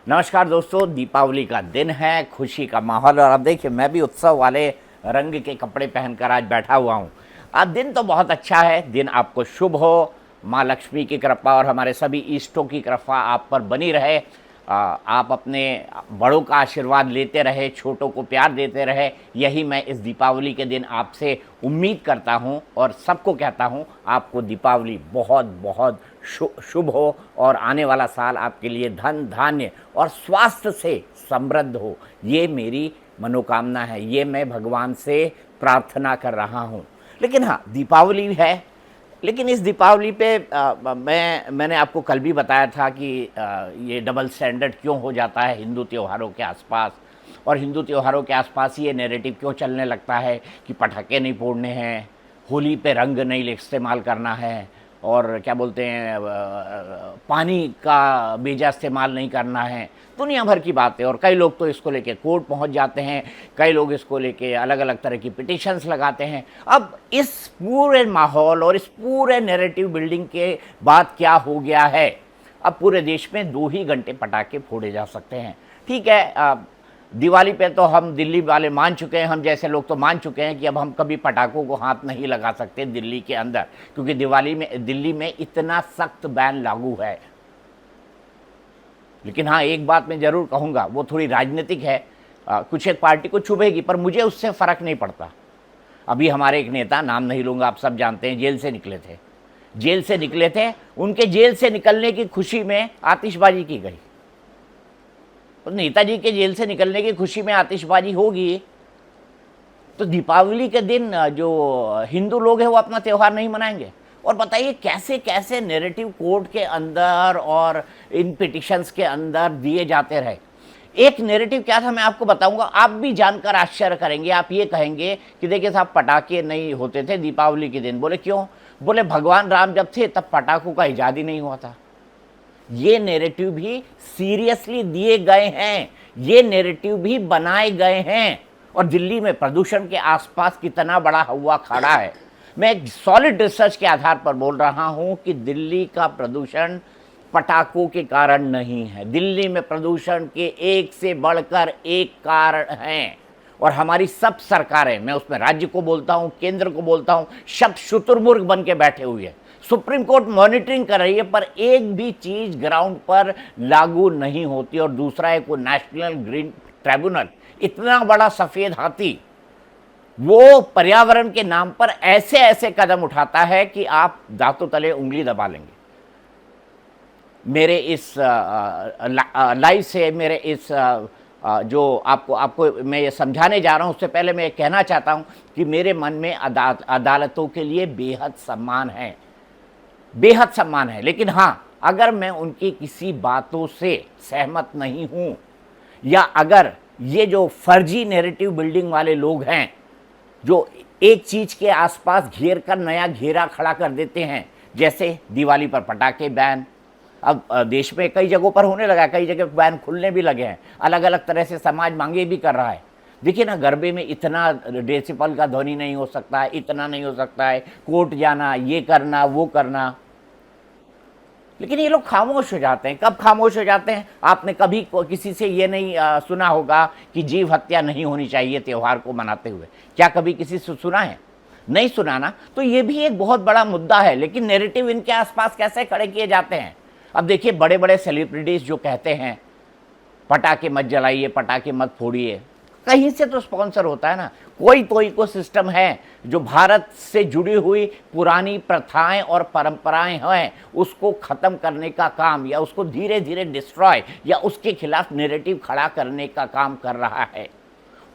नमस्कार दोस्तों, दीपावली का दिन है, खुशी का माहौल। और अब देखिए, मैं भी उत्सव वाले रंग के कपड़े पहनकर आज बैठा हुआ हूँ। आज दिन तो बहुत अच्छा है। दिन आपको शुभ हो, माँ लक्ष्मी की कृपा और हमारे सभी इष्टों की कृपा आप पर बनी रहे। आप अपने बड़ों का आशीर्वाद लेते रहे, छोटों को प्यार देते रहे, यही मैं इस दीपावली के दिन आपसे उम्मीद करता हूँ और सबको कहता हूँ। आपको दीपावली बहुत बहुत शुभ हो और आने वाला साल आपके लिए धन धान्य और स्वास्थ्य से समृद्ध हो, ये मेरी मनोकामना है। ये मैं भगवान से प्रार्थना कर रहा हूँ। लेकिन हाँ, दीपावली है। लेकिन इस दीपावली पे मैंने आपको कल भी बताया था कि ये डबल स्टैंडर्ड क्यों हो जाता है हिंदू त्योहारों के आसपास, और हिंदू त्योहारों के आसपास ये नैरेटिव क्यों चलने लगता है कि पटाखे नहीं फोड़ने हैं, होली पे रंग नहीं इस्तेमाल करना है, और क्या बोलते हैं, पानी का बेजा इस्तेमाल नहीं करना है। दुनिया भर की बातें। और कई लोग तो इसको लेके कोर्ट पहुंच जाते हैं, कई लोग इसको लेके अलग अलग तरह की पिटिशंस लगाते हैं। अब इस पूरे माहौल और इस पूरे नैरेटिव बिल्डिंग के बाद क्या हो गया है, अब पूरे देश में 2 ही घंटे पटाखे फोड़े जा सकते हैं। ठीक है, दिवाली पे तो हम दिल्ली वाले मान चुके हैं, हम जैसे लोग तो मान चुके हैं कि अब हम कभी पटाखों को हाथ नहीं लगा सकते दिल्ली के अंदर, क्योंकि दिल्ली में इतना सख्त बैन लागू है। लेकिन हाँ, एक बात मैं ज़रूर कहूँगा, वो थोड़ी राजनीतिक है। कुछ एक पार्टी को चुभेगी, पर मुझे उससे फ़र्क नहीं पड़ता। अभी हमारे एक नेता, नाम नहीं लूँगा, आप सब जानते हैं, जेल से निकले थे। जेल से निकले थे, उनके जेल से निकलने की खुशी में आतिशबाजी की गई। तो नेताजी के जेल से निकलने की खुशी में आतिशबाजी होगी, तो दीपावली के दिन जो हिंदू लोग हैं वो अपना त्यौहार नहीं मनाएंगे। और बताइए कैसे कैसे नैरेटिव कोर्ट के अंदर और इन पिटिशंस के अंदर दिए जाते रहे। एक नैरेटिव क्या था मैं आपको बताऊंगा, आप भी जानकर आश्चर्य करेंगे। आप ये कहेंगे कि देखिए साहब, पटाखे नहीं होते थे दीपावली के दिन। बोले क्यों? बोले भगवान राम जब थे तब पटाखों का इजाद ही नहीं हुआ था। ये नैरेटिव भी सीरियसली दिए गए हैं, ये नैरेटिव भी बनाए गए हैं। और दिल्ली में प्रदूषण के आसपास कितना बड़ा हवा खड़ा है। मैं एक सॉलिड रिसर्च के आधार पर बोल रहा हूं कि दिल्ली का प्रदूषण पटाखों के कारण नहीं है। दिल्ली में प्रदूषण के एक से बढ़कर एक कारण हैं। और हमारी सब सरकारें, मैं उसमें राज्य को बोलता हूं, केंद्र को बोलता हूं, सब शुतुरमुर्ग बन के बैठे हुए हैं। सुप्रीम कोर्ट मॉनिटरिंग कर रही है, पर एक भी चीज ग्राउंड पर लागू नहीं होती। और दूसरा है वो नेशनल ग्रीन ट्रिब्यूनल, इतना बड़ा सफेद हाथी, वो पर्यावरण के नाम पर ऐसे ऐसे कदम उठाता है कि आप दांतों तले उंगली दबा लेंगे। मेरे इस लाइव से, मेरे इस जो आपको मैं ये समझाने जा रहा हूं, उससे पहले मैं ये कहना चाहता हूं कि मेरे मन में अदालतों के लिए बेहद सम्मान है, बेहद सम्मान है। लेकिन हाँ, अगर मैं उनकी किसी बातों से सहमत नहीं हूं, या अगर ये जो फर्जी नैरेटिव बिल्डिंग वाले लोग हैं, जो एक चीज के आसपास घेर कर नया घेरा खड़ा कर देते हैं, जैसे दिवाली पर पटाखे बैन, अब देश में कई जगहों पर होने लगा, कई जगह बैन खुलने भी लगे हैं, अलग अलग तरह से समाज मांगे भी कर रहा है। देखिए ना, गरबे में इतना डेसिबल का ध्वनि नहीं हो सकता है, इतना नहीं हो सकता है, कोर्ट जाना, ये करना, वो करना। लेकिन ये लोग खामोश हो जाते हैं। कब खामोश हो जाते हैं? आपने कभी किसी से ये नहीं सुना होगा कि जीव हत्या नहीं होनी चाहिए त्यौहार को मनाते हुए। क्या कभी किसी से सुना है? नहीं सुना ना। तो ये भी एक बहुत बड़ा मुद्दा है। लेकिन नैरेटिव इनके आसपास कैसे खड़े किए जाते हैं। अब देखिए, बड़े बड़े सेलिब्रिटीज जो कहते हैं पटाखे मत जलाइए, पटाखे मत फोड़िए, कहीं से तो स्पॉन्सर होता है ना। कोई तो इकोसिस्टम है जो भारत से जुड़ी हुई पुरानी प्रथाएं और परंपराएं हैं, उसको खत्म करने का काम, या उसको धीरे धीरे डिस्ट्रॉय, या उसके खिलाफ नैरेटिव खड़ा करने का काम कर रहा है।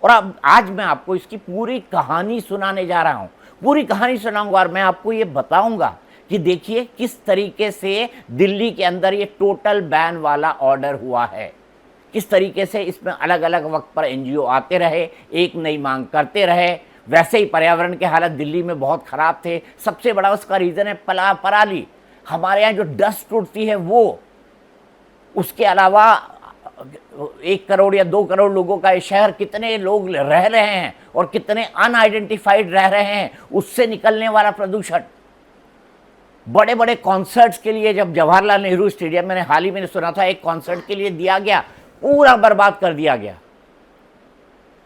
और अब आज मैं आपको इसकी पूरी कहानी सुनाने जा रहा हूं, पूरी कहानी सुनाऊंगा। और मैं आपको ये बताऊंगा कि देखिए किस तरीके से दिल्ली के अंदर ये टोटल बैन वाला ऑर्डर हुआ है, किस तरीके से इसमें अलग अलग वक्त पर एनजीओ आते रहे, एक नई मांग करते रहे। वैसे ही पर्यावरण के हालत दिल्ली में बहुत खराब थे। सबसे बड़ा उसका रीज़न है पराली। हमारे यहाँ जो डस्ट उड़ती है वो, उसके अलावा 1 करोड़ या 2 करोड़ लोगों का ये शहर, कितने लोग रह रहे हैं और कितने अनआइडेंटिफाइड रह रहे हैं, उससे निकलने वाला प्रदूषण। बड़े बड़े कॉन्सर्ट्स के लिए जब जवाहरलाल नेहरू स्टेडियम, मैंने हाल ही में सुना था, एक कॉन्सर्ट के लिए दिया गया पूरा बर्बाद कर दिया गया।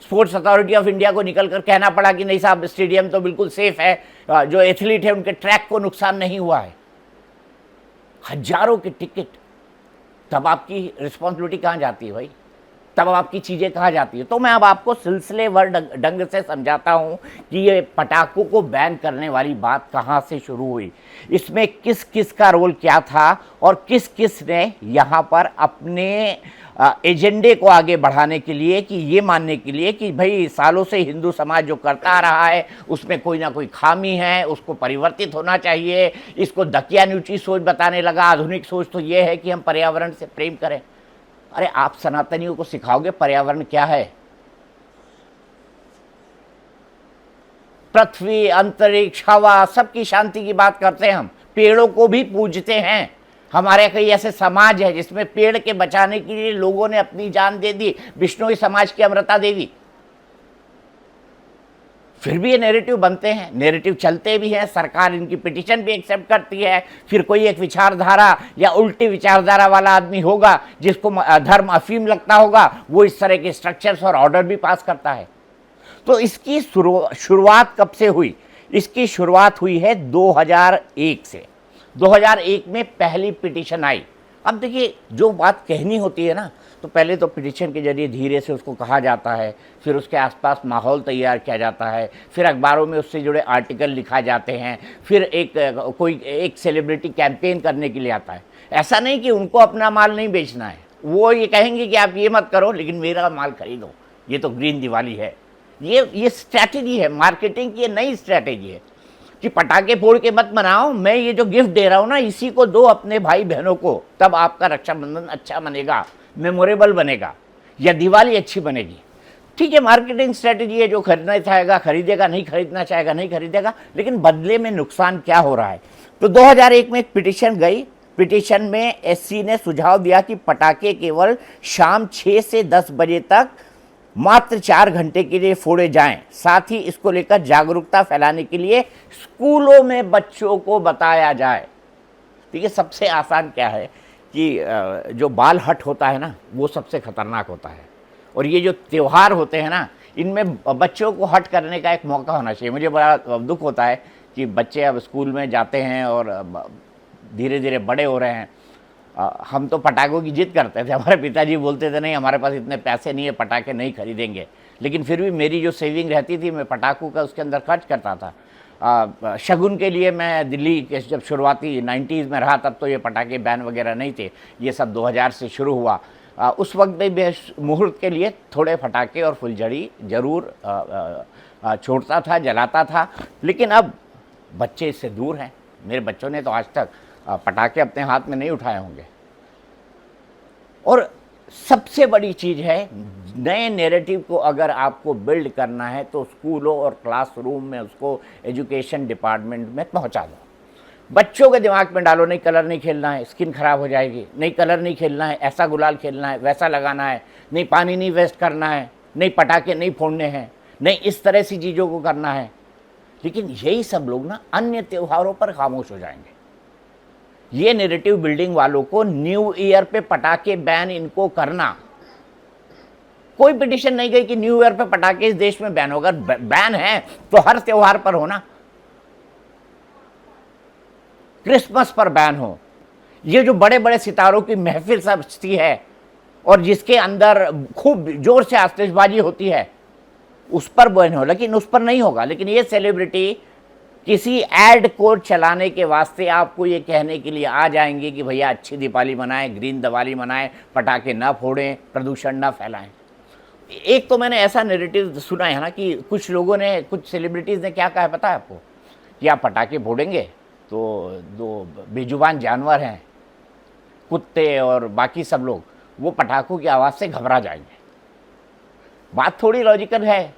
स्पोर्ट्स अथॉरिटी ऑफ इंडिया को निकलकर कहना पड़ा कि नहीं साहब, स्टेडियम तो बिल्कुल सेफ है, जो एथलीट है उनके ट्रैक को नुकसान नहीं हुआ है। हजारों के टिकट, तब आपकी रिस्पॉन्सिबिलिटी कहाँ जाती है भाई? तब आपकी चीज़ें कहाँ जाती है? तो मैं अब आपको सिलसिलेवार ढंग से समझाता हूँ कि ये पटाखों को बैन करने वाली बात कहाँ से शुरू हुई, इसमें किस किस का रोल क्या था, और किस किस ने यहाँ पर अपने एजेंडे को आगे बढ़ाने के लिए, कि ये मानने के लिए कि भाई सालों से हिंदू समाज जो करता आ रहा है उसमें कोई ना कोई खामी है, उसको परिवर्तित होना चाहिए, इसको दकियानूची सोच बताने लगा। आधुनिक सोच तो ये है कि हम पर्यावरण से प्रेम करें। अरे आप सनातनियों को सिखाओगे पर्यावरण क्या है? पृथ्वी, अंतरिक्ष, हवा, सबकी शांति की बात करते हैं हम। पेड़ों को भी पूजते हैं। हमारे कई ऐसे समाज है जिसमें पेड़ के बचाने के लिए लोगों ने अपनी जान दे दी, बिश्नोई समाज की अमृता दे दी। फिर भी ये नेरेटिव बनते हैं, नेरेटिव चलते भी हैं, सरकार इनकी पिटीशन भी एक्सेप्ट करती है। फिर कोई एक विचारधारा या उल्टी विचारधारा वाला आदमी होगा जिसको धर्म अफीम लगता होगा, वो इस तरह के स्ट्रक्चर्स और ऑर्डर भी पास करता है। तो इसकी शुरुआत कब से हुई? इसकी शुरुआत हुई है 2001 से। 2001 में पहली पिटीशन आई। अब देखिए, जो बात कहनी होती है ना, तो पहले तो पिटीशन के जरिए धीरे से उसको कहा जाता है, फिर उसके आसपास माहौल तैयार किया जाता है, फिर अखबारों में उससे जुड़े आर्टिकल लिखा जाते हैं, फिर कोई एक सेलिब्रिटी कैंपेन करने के लिए आता है। ऐसा नहीं कि उनको अपना माल नहीं बेचना है, वो ये कहेंगे कि आप ये मत करो लेकिन मेरा माल खरीदो, ये तो ग्रीन दिवाली है। ये स्ट्रैटेजी है, मार्केटिंग की नई स्ट्रैटेजी है कि पटाखे फोड़ के मत मनाओ, मैं ये जो गिफ्ट दे रहा हूँ ना, इसी को दो अपने भाई बहनों को, तब आपका रक्षाबंधन अच्छा बनेगा, मेमोरेबल बनेगा, या दिवाली अच्छी बनेगी। ठीक है, मार्केटिंग स्ट्रेटजी है, जो खरीदना चाहेगा खरीदेगा, नहीं खरीदना चाहेगा नहीं खरीदेगा, लेकिन बदले में नुकसान क्या हो रहा है? तो 2001 में एक पिटीशन गई। पिटीशन में एससी ने सुझाव दिया कि पटाखे केवल शाम 6 से 10 बजे तक मात्र 4 घंटे के लिए फोड़े जाएं। साथ ही इसको लेकर जागरूकता फैलाने के लिए स्कूलों में बच्चों को बताया जाए। ठीक है, सबसे आसान क्या है कि जो बाल हट होता है ना, वो सबसे खतरनाक होता है, और ये जो त्यौहार होते हैं ना, इनमें बच्चों को हट करने का एक मौका होना चाहिए। मुझे बड़ा दुख होता है कि बच्चे अब स्कूल में जाते हैं और धीरे धीरे बड़े हो रहे हैं। हम तो पटाखों की जिद करते थे, हमारे पिताजी बोलते थे नहीं हमारे पास इतने पैसे नहीं है, पटाखे नहीं खरीदेंगे, लेकिन फिर भी मेरी जो सेविंग रहती थी मैं पटाखों का उसके अंदर खर्च करता था। शगुन के लिए मैं दिल्ली के जब शुरुआती 90s में रहा, तब तो ये पटाखे बैन वगैरह नहीं थे, ये सब 2000 से शुरू हुआ। उस वक्त भी मैं मुहूर्त के लिए थोड़े पटाखे और फुलझड़ी ज़रूर छोड़ता था, जलाता था, लेकिन अब बच्चे इससे दूर हैं। मेरे बच्चों ने तो आज तक पटाखे अपने हाथ में नहीं उठाए होंगे। और सबसे बड़ी चीज़ है, नए नैरेटिव को अगर आपको बिल्ड करना है तो स्कूलों और क्लासरूम में उसको एजुकेशन डिपार्टमेंट में पहुंचा दो। बच्चों के दिमाग में डालो, नहीं कलर नहीं खेलना है, स्किन खराब हो जाएगी, नहीं कलर नहीं खेलना है, ऐसा गुलाल खेलना है, वैसा लगाना है, नहीं पानी नहीं वेस्ट करना है, नहीं पटाखे नहीं फोड़ने हैं, नहीं इस तरह सी चीज़ों को करना है। लेकिन यही सब लोग ना अन्य त्योहारों पर खामोश हो जाएंगे। ये नैरेटिव बिल्डिंग वालों को न्यू ईयर पे पटाखे बैन इनको करना, कोई पिटीशन नहीं गई कि न्यू ईयर पे पटाखे इस देश में बैन होगा। बैन है तो हर त्योहार पर होना, क्रिसमस पर बैन हो, ये जो बड़े बड़े सितारों की महफिल सजती है और जिसके अंदर खूब जोर से आतिशबाजी होती है, उस पर बैन हो, लेकिन उस पर नहीं होगा। लेकिन ये सेलिब्रिटी किसी एड को चलाने के वास्ते आपको ये कहने के लिए आ जाएंगे कि भैया अच्छी दीपावली मनाएं, ग्रीन दिवाली मनाएं, पटाखे ना फोड़ें, प्रदूषण ना फैलाएं। एक तो मैंने ऐसा नैरेटिव सुना है ना कि कुछ लोगों ने, कुछ सेलिब्रिटीज़ ने क्या कहा है पता है आपको, कि आप पटाखे फोड़ेंगे तो दो बेजुबान जानवर हैं, कुत्ते और बाकी सब लोग, वो पटाखों की आवाज़ से घबरा जाएंगे। बात थोड़ी लॉजिकल है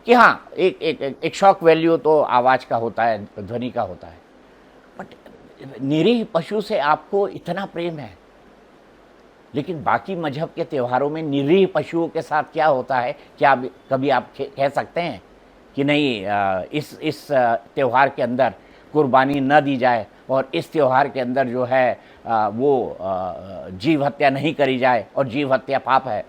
कि हाँ, एक शॉक वैल्यू तो आवाज़ का होता है, ध्वनि का होता है, बट निरीह पशु से आपको इतना प्रेम है, लेकिन बाकी मजहब के त्योहारों में निरीह पशुओं के साथ क्या होता है, क्या कभी आप कह सकते हैं कि नहीं इस त्यौहार के अंदर कुर्बानी न दी जाए? और इस त्यौहार के अंदर जो है वो जीव हत्या नहीं करी जाए और जीव हत्या पाप है।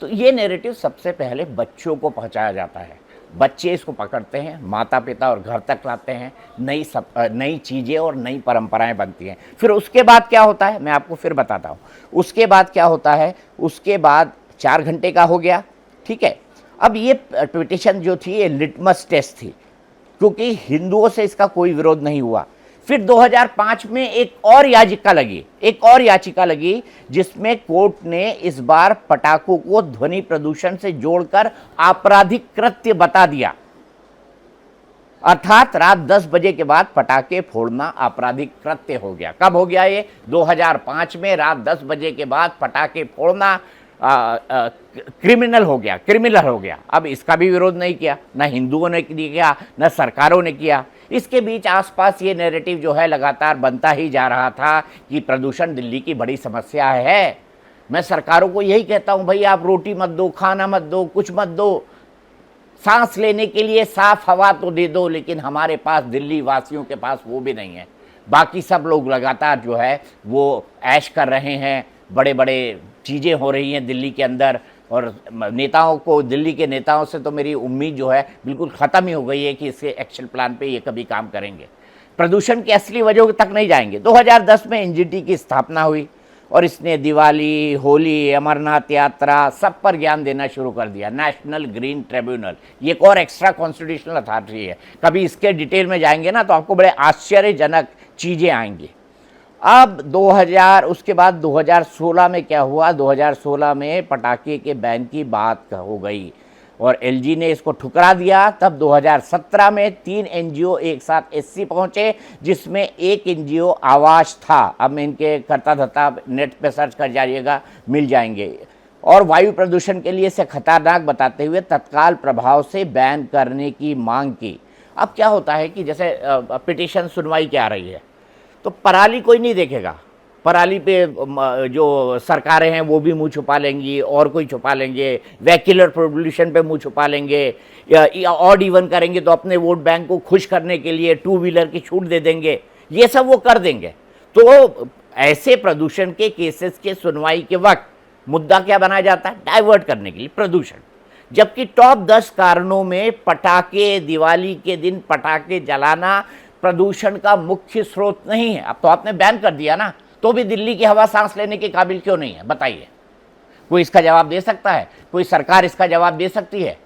तो ये नैरेटिव सबसे पहले बच्चों को पहुंचाया जाता है, बच्चे इसको पकड़ते हैं, माता पिता और घर तक लाते हैं, नई चीज़ें और नई परंपराएं बनती हैं। फिर उसके बाद क्या होता है मैं आपको फिर बताता हूँ। उसके बाद क्या होता है, उसके बाद 4 घंटे का हो गया, ठीक है। अब ये पिटीशन जो थी ये लिटमस टेस्ट थी, क्योंकि हिंदुओं से इसका कोई विरोध नहीं हुआ। फिर 2005 में एक और याचिका लगी जिसमें कोर्ट ने इस बार पटाखों को ध्वनि प्रदूषण से जोड़कर आपराधिक कृत्य बता दिया, अर्थात रात 10 बजे के बाद पटाखे फोड़ना आपराधिक कृत्य हो गया। कब हो गया ये? 2005 में रात 10 बजे के बाद पटाखे फोड़ना क्रिमिनल हो गया। अब इसका भी विरोध नहीं किया, ना हिंदुओं ने किया, ना सरकारों ने किया। इसके बीच आसपास ये नैरेटिव जो है लगातार बनता ही जा रहा था कि प्रदूषण दिल्ली की बड़ी समस्या है। मैं सरकारों को यही कहता हूं, भाई आप रोटी मत दो, खाना मत दो, कुछ मत दो, सांस लेने के लिए साफ हवा तो दे दो, लेकिन हमारे पास, दिल्ली वासियों के पास वो भी नहीं है। बाकी सब लोग लगातार जो है वो ऐश कर रहे हैं, बड़े बड़े चीज़ें हो रही हैं दिल्ली के अंदर, और नेताओं को, दिल्ली के नेताओं से तो मेरी उम्मीद जो है बिल्कुल ख़त्म ही हो गई है कि इसके एक्शन प्लान पे ये कभी काम करेंगे। प्रदूषण की असली वजहों तक नहीं जाएंगे। 2010 में एनजीटी की स्थापना हुई और इसने दिवाली, होली, अमरनाथ यात्रा सब पर ज्ञान देना शुरू कर दिया। नेशनल ग्रीन ट्रिब्यूनल, ये एक और एक्स्ट्रा कॉन्स्टिट्यूशनल अथॉरिटी है। कभी इसके डिटेल में जाएंगे ना तो आपको बड़े आश्चर्यजनक चीज़ें आएंगी। अब 2000, उसके बाद 2016 में क्या हुआ, 2016 में पटाखे के बैन की बात हो गई और एलजी ने इसको ठुकरा दिया। तब 2017 में 3 एनजीओ एक साथ एससी पहुंचे, जिसमें एक एनजीओ आवाज था। अब मैं इनके करता धता नेट पे सर्च कर जाइएगा, मिल जाएंगे। और वायु प्रदूषण के लिए इसे खतरनाक बताते हुए तत्काल प्रभाव से बैन करने की मांग की। अब क्या होता है कि जैसे पिटीशन सुनवाई क्या आ रही है, तो पराली कोई नहीं देखेगा, पराली पे जो सरकारें हैं वो भी मुंह छुपा लेंगी, और कोई छुपा लेंगे, वैक्यूलर पोल्यूशन पे मुंह छुपा लेंगे, या ऑड इवन करेंगे तो अपने वोट बैंक को खुश करने के लिए 2 व्हीलर की छूट दे देंगे, ये सब वो कर देंगे। तो ऐसे प्रदूषण के केसेस के सुनवाई के वक्त मुद्दा क्या बनाया जाता है? डाइवर्ट करने के लिए प्रदूषण। जबकि टॉप 10 कारणों में पटाखे, दिवाली के दिन पटाखे जलाना प्रदूषण का मुख्य स्रोत नहीं है। अब तो आपने बैन कर दिया ना, तो भी दिल्ली की हवा सांस लेने के काबिल क्यों नहीं है? बताइए, कोई इसका जवाब दे सकता है? कोई सरकार इसका जवाब दे सकती है?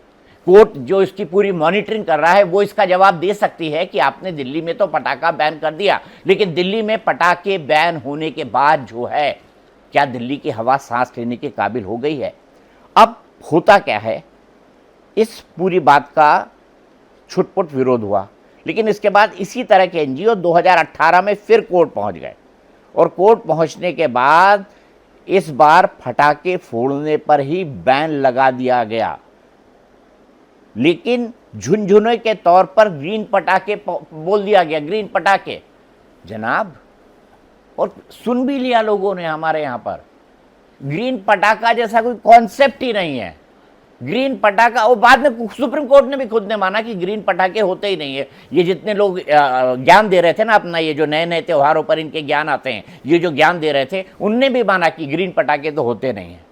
कोर्ट जो इसकी पूरी मॉनिटरिंग कर रहा है वो इसका जवाब दे सकती है कि आपने दिल्ली में तो पटाखा बैन कर दिया, लेकिन दिल्ली में पटाखे बैन होने के बाद जो है, क्या दिल्ली की हवा सांस लेने के काबिल हो गई है? अब होता क्या है, इस पूरी बात का छुटपुट विरोध हुआ, लेकिन इसके बाद इसी तरह के एनजीओ 2018 में फिर कोर्ट पहुंच गए, और कोर्ट पहुंचने के बाद इस बार पटाखे फोड़ने पर ही बैन लगा दिया गया, लेकिन झुनझुने के तौर पर ग्रीन पटाखे बोल दिया गया, ग्रीन पटाखे जनाब। और सुन भी लिया लोगों ने हमारे यहाँ पर, ग्रीन पटाखा जैसा कोई कॉन्सेप्ट ही नहीं है। ग्रीन पटाखा, और बाद में सुप्रीम कोर्ट ने भी खुद ने माना कि ग्रीन पटाखे होते ही नहीं है। ये जितने लोग ज्ञान दे रहे थे ना अपना, ये जो नए नए त्योहारों पर इनके ज्ञान आते हैं, ये जो ज्ञान दे रहे थे, उनने भी माना कि ग्रीन पटाखे तो होते नहीं हैं।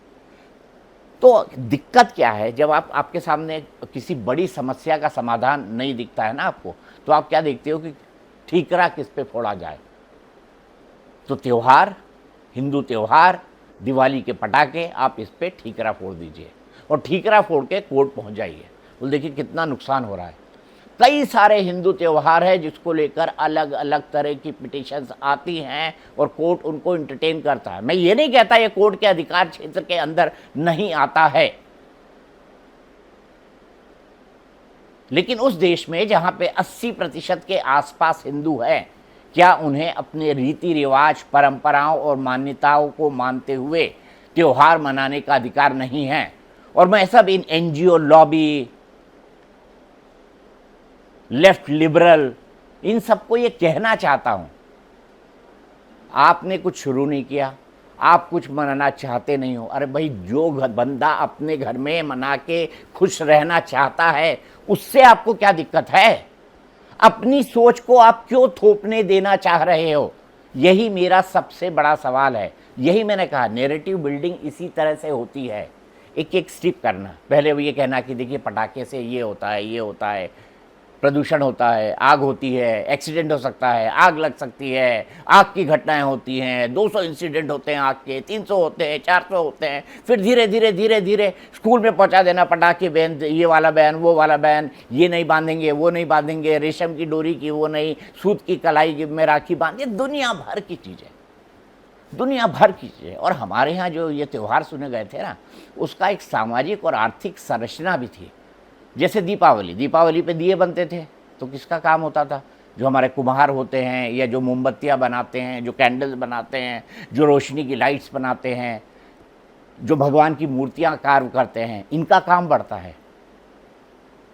तो दिक्कत क्या है, जब आपके सामने किसी बड़ी समस्या का समाधान नहीं दिखता है ना आपको, तो आप क्या देखते हो कि ठीकरा किस पे फोड़ा जाए। तो त्यौहार, हिंदू त्यौहार, दिवाली के पटाखे, आप इस पे ठीकरा फोड़ दीजिए और ठीकरा फोड़ के कोर्ट पहुंच जाइए। बोल देखिए कितना नुकसान हो रहा है। कई सारे हिंदू त्यौहार है जिसको लेकर अलग अलग तरह की पिटीशंस आती हैं और कोर्ट उनको एंटरटेन करता है। मैं ये नहीं कहता ये कोर्ट के अधिकार क्षेत्र के अंदर नहीं आता है, लेकिन उस देश में जहां पे 80% के आसपास हिंदू हैं, क्या उन्हें अपने रीति रिवाज, परंपराओं और मान्यताओं को मानते हुए त्यौहार मनाने का अधिकार नहीं है? और मैं सब इन एनजीओ लॉबी, लेफ्ट लिबरल, इन सबको ये कहना चाहता हूं, आपने कुछ शुरू नहीं किया, आप कुछ मनाना चाहते नहीं हो। अरे भाई, जो बंदा अपने घर में मना के खुश रहना चाहता है, उससे आपको क्या दिक्कत है? अपनी सोच को आप क्यों थोपने देना चाह रहे हो? यही मेरा सबसे बड़ा सवाल है। यही मैंने कहा, नैरेटिव बिल्डिंग इसी तरह से होती है, एक एक स्टेप करना। पहले वो ये कहना कि देखिए पटाखे से ये होता है, ये होता है, प्रदूषण होता है, आग होती है, एक्सीडेंट हो सकता है, आग लग सकती है, आग की घटनाएं होती हैं, 200 इंसिडेंट होते हैं आग के, 300 होते हैं, 400 होते हैं। फिर धीरे धीरे धीरे धीरे स्कूल में पहुंचा देना, पटाखे बैन, ये वाला बैन, वो वाला बैन, ये नहीं बांधेंगे, वो नहीं बांधेंगे, रेशम की डोरी की वो नहीं, सूत की कलाई में राखी बांधे, दुनिया भर की चीज़ें, दुनिया भर की चीज़ें। और हमारे यहाँ जो ये त्यौहार सुने गए थे ना, उसका एक सामाजिक और आर्थिक संरचना भी थी। जैसे दीपावली पे दिए बनते थे, तो किसका काम होता था? जो हमारे कुम्हार होते हैं, या जो मोमबत्तियाँ बनाते हैं, जो कैंडल्स बनाते हैं, जो रोशनी की लाइट्स बनाते हैं, जो भगवान की मूर्तियाँ कार्व करते हैं, इनका काम बढ़ता है।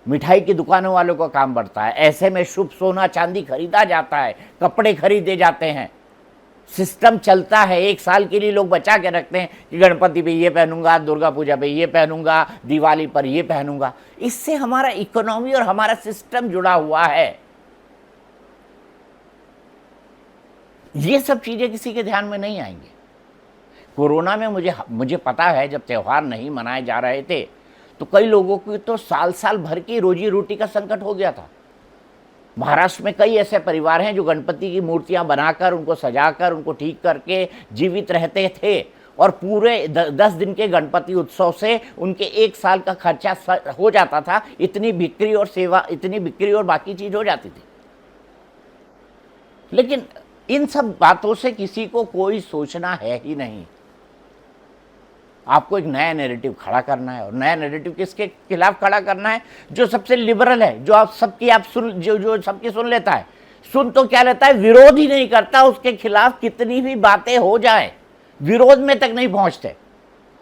मिठाई की दुकानों वालों का काम बढ़ता है। ऐसे में शुभ सोना चांदी खरीदा जाता है, कपड़े खरीदे जाते हैं, सिस्टम चलता है। एक साल के लिए लोग बचा के रखते हैं कि गणपति पे ये पहनूंगा, दुर्गा पूजा पे ये पहनूंगा, दिवाली पर ये पहनूंगा। इससे हमारा इकोनॉमी और हमारा सिस्टम जुड़ा हुआ है। ये सब चीजें किसी के ध्यान में नहीं आएंगी। कोरोना में मुझे पता है, जब त्यौहार नहीं मनाए जा रहे थे तो कई लोगों की तो साल साल भर की रोजी रोटी का संकट हो गया था। महाराष्ट्र में कई ऐसे परिवार हैं जो गणपति की मूर्तियां बनाकर, उनको सजाकर, उनको ठीक करके जीवित रहते थे, और पूरे 10 दिन के गणपति उत्सव से उनके 1 साल का खर्चा हो जाता था। इतनी बिक्री और सेवा, इतनी बिक्री और बाकी चीज हो जाती थी। लेकिन इन सब बातों से किसी को कोई सोचना है ही नहीं। आपको एक नया नैरेटिव खड़ा करना है, और नया नैरेटिव किसके खिलाफ खड़ा करना है? जो सबसे लिबरल है, जो आप सुन, जो सबकी सुन लेता है। सुन तो क्या लेता है, विरोध ही नहीं करता। उसके खिलाफ कितनी भी बातें हो जाए, विरोध में तक नहीं पहुंचते।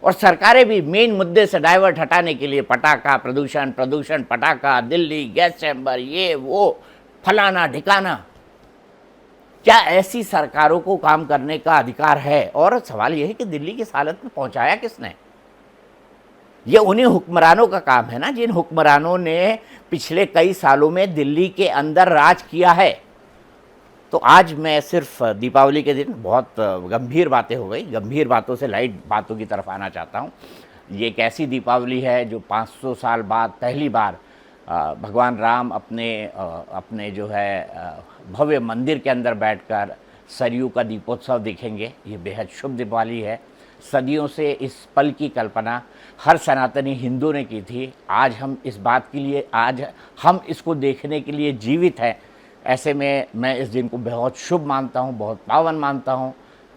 और सरकारें भी मेन मुद्दे से डाइवर्ट हटाने के लिए पटाखा, प्रदूषण, पटाखा, दिल्ली, गैस चैम्बर, ये वो, फलाना ढिकाना। क्या ऐसी सरकारों को काम करने का अधिकार है? और सवाल यह है कि दिल्ली की हालत में पहुंचाया किसने? ये उन्हीं हुक्मरानों का काम है ना, जिन हुक्मरानों ने पिछले कई सालों में दिल्ली के अंदर राज किया है। तो आज मैं सिर्फ दीपावली के दिन, बहुत गंभीर बातें हो गई, गंभीर बातों से लाइट बातों की तरफ आना चाहता हूँ। ये एक ऐसी दीपावली है जो 500 साल बाद पहली बार भगवान राम अपने जो है भव्य मंदिर के अंदर बैठकर सरयू का दीपोत्सव देखेंगे। ये बेहद शुभ दिवाली है। सदियों से इस पल की कल्पना हर सनातनी हिंदू ने की थी। आज हम इस बात के लिए, आज हम इसको देखने के लिए जीवित हैं। ऐसे में मैं इस दिन को बहुत शुभ मानता हूँ, बहुत पावन मानता हूँ।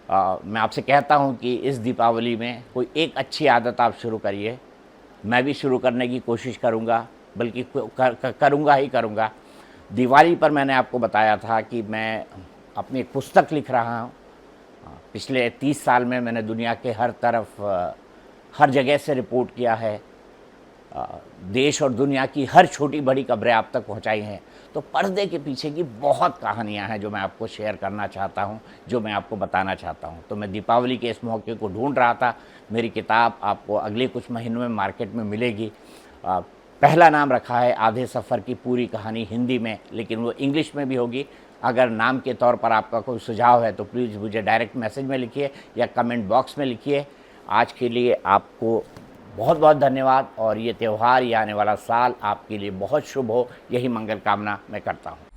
मैं आपसे कहता हूँ कि इस दीपावली में कोई एक अच्छी आदत आप शुरू करिए। मैं भी शुरू करने की कोशिश करूँगा, बल्कि करूँगा ही करूँगा। दिवाली पर मैंने आपको बताया था कि मैं अपनी एक पुस्तक लिख रहा हूँ। पिछले 30 साल में मैंने दुनिया के हर तरफ, हर जगह से रिपोर्ट किया है। देश और दुनिया की हर छोटी बड़ी खबरें आप तक पहुँचाई हैं। तो पर्दे के पीछे की बहुत कहानियाँ हैं जो मैं आपको शेयर करना चाहता हूँ, जो मैं आपको बताना चाहता हूँ। तो मैं दीपावली के इस मौके को ढूंढ रहा था। मेरी किताब आपको अगले कुछ महीनों में मार्केट में मिलेगी। पहला नाम रखा है आधे सफ़र की पूरी कहानी, हिंदी में, लेकिन वो इंग्लिश में भी होगी। अगर नाम के तौर पर आपका कोई सुझाव है तो प्लीज़ मुझे डायरेक्ट मैसेज में लिखिए या कमेंट बॉक्स में लिखिए। आज के लिए आपको बहुत बहुत धन्यवाद, और ये त्यौहार, ये आने वाला साल आपके लिए बहुत शुभ हो, यही मंगल कामना मैं करता हूँ।